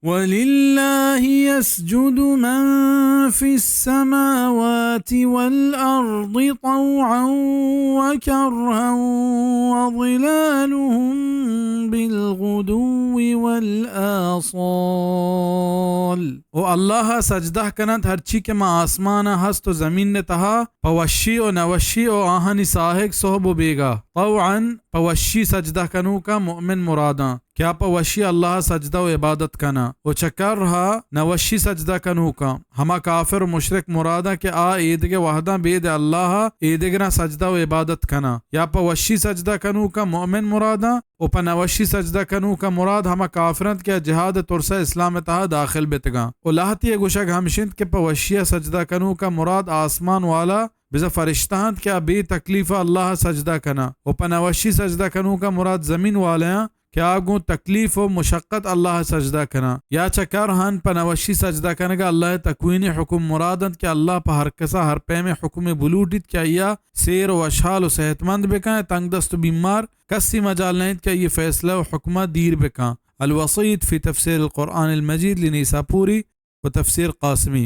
वलिल्लाहि यस्जुदु मन फिस समावाति वल अर्दि तौअन व करहन व ज़िलालुहुम बिलगुदुव्वि वल आसाल। ओ अल्लाह सजदा कनत हरची के मा आसमाना हस्त व ज़मीन ने तहा पवशी ओ नवशी ओ आहनी साहिक सोहब बेगा तौअन पवशी सजदा कनू का मोमिन मुरादा क्या पवशी अल्लाह सजदा व इबादत कना वो चक्कर रहा नवशी सजदा कनू का हमा काफिर मुशरिक मुरादा के आ ईद के वहदा बेद अल्लाह ईद गना सजदा व इबादत कना या पवशी सजदा कनू का मोमिन मुरादा उप नवशी सजदा कनू का मुराद हमा काफिरत के जिहाद तुरसा इस्लाम तहा दाखिल बेतगा उलाहती गुशक हमशिंद के पवशिया सजदा कनू का मुराद आसमान वाला बिजा फरिश्तान क्या बे तकलीफ़ा अल्लाह सजदा कना उप नवशी सजदा कनू का मुराद ज़मीन वाले क्या गो तकलीफ व मुशक्क़त अल्लाह सजदा कना या चकर हन पनवशी सजदा करने का अल्लाह तकवीन हुक्म मुरादत के अल्लाह पर हर कसा हर पे में हुक्म बुलूटित क्या या शेर व शाल व सेहतमंद बेका तंग दस्त बीमार कसी मजाल नहीं क्या ये फैसला व हुक्म दीर बेका। अल वसीत फ़ी तफ़सीर अल क़ुरआन अल मजीद लिनीसापुरी व तफ़सीर क़ासिमी।